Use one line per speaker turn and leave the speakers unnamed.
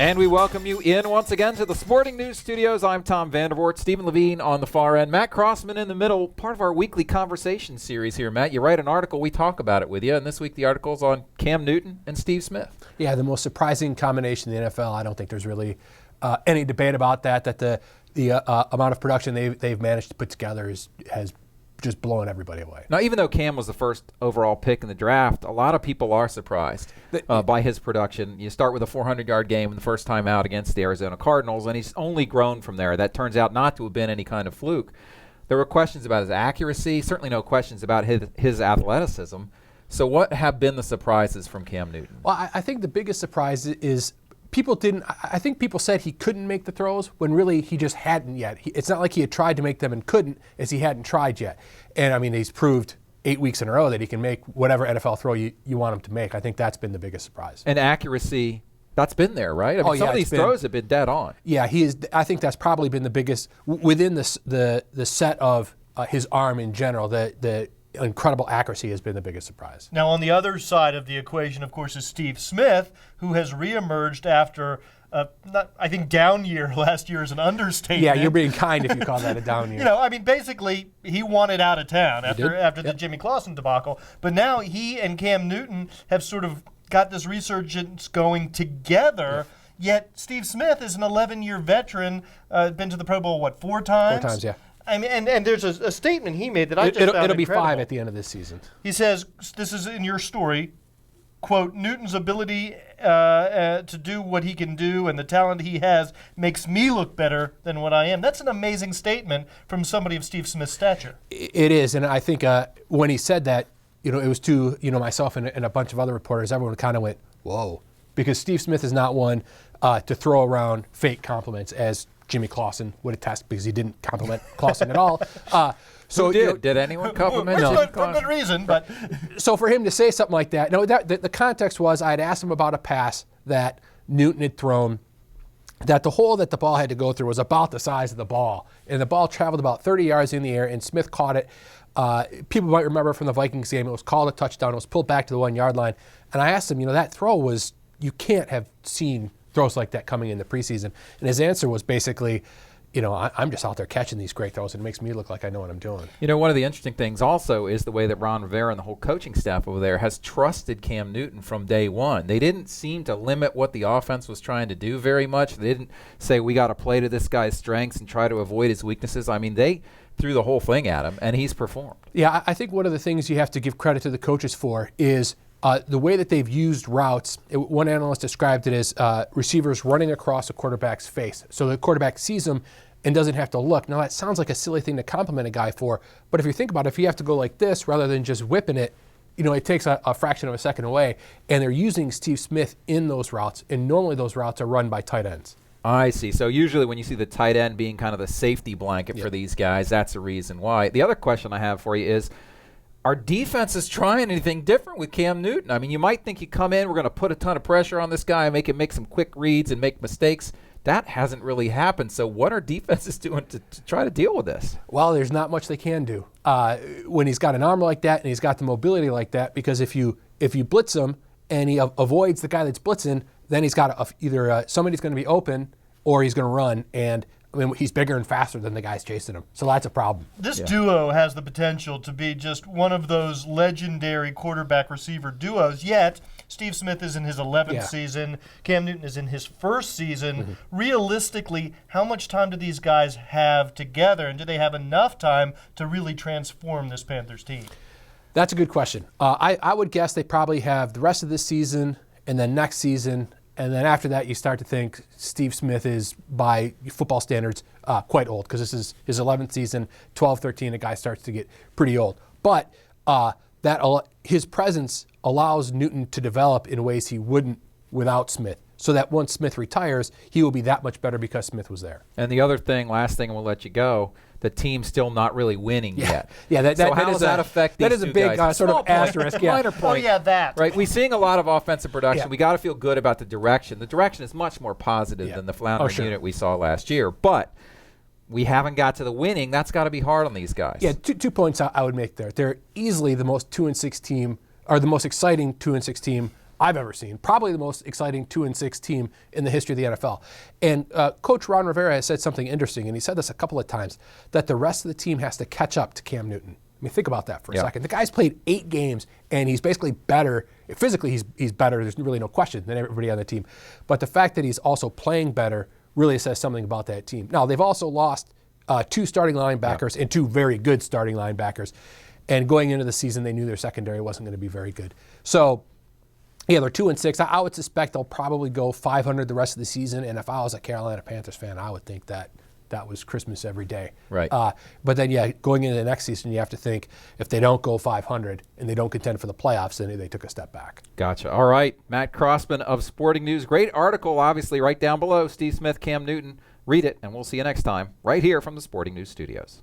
And we welcome you in once again to the Sporting News Studios. I'm Tom Vandervoort, Stephen Levine on the far end, Matt Crossman in the middle, part of our weekly conversation series here, Matt. You write an article, we talk about it with you, and this week the article's on Cam Newton and Steve Smith.
Yeah, the most surprising combination in the NFL. I don't think there's really any debate about that the amount of production they've managed to put together has just blown everybody away.
Now, even though Cam was the first overall pick in the draft, a lot of people are surprised by his production. You start with a 400-yard game the first time out against the Arizona Cardinals, and he's only grown from there. That turns out not to have been any kind of fluke. There were questions about his accuracy, certainly no questions about his athleticism. So what have been the surprises from Cam Newton?
Well, I think the biggest surprise is I think people said he couldn't make the throws when really he just hadn't yet. It's not like he had tried to make them and couldn't, as he hadn't tried yet. And I mean, he's proved 8 weeks in a row that he can make whatever NFL throw you want him to make. I think that's been the biggest surprise.
And accuracy, that's been there, right? I mean, some of these throws have been dead on.
Yeah, I think that's probably been the biggest within the set of his arm in general. The incredible accuracy has been the biggest surprise.
Now, on the other side of the equation, of course, is Steve Smith, who has reemerged after, I think down year. Last year is an understatement.
Yeah, you're being kind if you call that a down year.
I mean, basically, he wanted out of town after the Jimmy Clausen debacle. But now he and Cam Newton have sort of got this resurgence going together. Yeah. Yet Steve Smith is an 11-year veteran, been to the Pro Bowl, 4 times?
4 times, yeah.
I mean, and there's a statement he made that I just found
It'll be
incredible.
5 at the end of this season.
He says, this is in your story, quote, Newton's ability to do what he can do and the talent he has makes me look better than what I am. That's an amazing statement from somebody of Steve Smith's stature.
It is, and I think when he said that, it was to myself and a bunch of other reporters, everyone kind of went, whoa. Because Steve Smith is not one to throw around fake compliments as Jimmy Clausen would attest, because he didn't compliment Clausen at all.
So did anyone compliment him?
No, for good reason, but
so for him to say something like that, the context was I had asked him about a pass that Newton had thrown, that the hole that the ball had to go through was about the size of the ball, and the ball traveled about 30 yards in the air, and Smith caught it. People might remember from the Vikings game, it was called a touchdown. It was pulled back to the 1-yard line, and I asked him, that throw was, you can't have seen throws like that coming in the preseason. And his answer was basically, I'm just out there catching these great throws, and it makes me look like I know what I'm doing.
One of the interesting things also is the way that Ron Rivera and the whole coaching staff over there has trusted Cam Newton from day one. They didn't seem to limit what the offense was trying to do very much. They didn't say, we got to play to this guy's strengths and try to avoid his weaknesses. I mean, they threw the whole thing at him, and he's performed.
Yeah, I think one of the things you have to give credit to the coaches for is the way that they've used routes. One analyst described it as receivers running across a quarterback's face. So the quarterback sees them and doesn't have to look. Now, that sounds like a silly thing to compliment a guy for, but if you think about it, if you have to go like this rather than just whipping it, it takes a fraction of a second away, and they're using Steve Smith in those routes, and normally those routes are run by tight ends.
I see. So usually when you see the tight end being kind of the safety blanket for these guys, that's the reason why. The other question I have for you is, are defenses trying anything different with Cam Newton? I mean, you might think you come in, we're going to put a ton of pressure on this guy and make him make some quick reads and make mistakes. That hasn't really happened. So what are defenses doing to try to deal with this?
Well, there's not much they can do when he's got an arm like that and he's got the mobility like that, because if you blitz him and he avoids the guy that's blitzing, then he's got either somebody's going to be open or he's going to run, and he's bigger and faster than the guys chasing him. So that's a problem.
This duo has the potential to be just one of those legendary quarterback-receiver duos, yet Steve Smith is in his 11th season. Cam Newton is in his first season. Mm-hmm. Realistically, how much time do these guys have together, and do they have enough time to really transform this Panthers team?
That's a good question. I would guess they probably have the rest of this season and then next season. And then after that, you start to think Steve Smith is, by football standards, quite old, because this is his 11th season, 12-13, the guy starts to get pretty old. But his presence allows Newton to develop in ways he wouldn't without Smith, so that once Smith retires, he will be that much better because Smith was there.
And the other thing, last thing, and we'll let you go, the team's still not really winning yet.
Yeah,
so how does that affect these
two guys? That is a big sort of asterisk.
Minor point.
Oh, yeah, that.
Right, we're seeing a lot of offensive production. We got to feel good about the direction. The direction is much more positive than the floundering unit we saw last year. But we haven't got to the winning. That's got to be hard on these guys.
Yeah, two points I would make there. They're easily the most 2-6 team, or the most exciting 2-6 team I've ever seen. Probably the most exciting 2-6 team in the history of the NFL. And Coach Ron Rivera has said something interesting, and he said this a couple of times, that the rest of the team has to catch up to Cam Newton. I mean, think about that for a second. The guy's played 8 games, and he's basically better. Physically, he's better. There's really no question than everybody on the team. But the fact that he's also playing better really says something about that team. Now, they've also lost 2 starting linebackers and 2 very good starting linebackers. And going into the season, they knew their secondary wasn't going to be very good. So, yeah, they're 2-6. I would suspect they'll probably go 500 the rest of the season. And if I was a Carolina Panthers fan, I would think that was Christmas every day.
Right.
But then, going into the next season, you have to think if they don't go 500 and they don't contend for the playoffs, then they took a step back.
Gotcha. All right. Matt Crossman of Sporting News. Great article, obviously, right down below. Steve Smith, Cam Newton. Read it, and we'll see you next time right here from the Sporting News studios.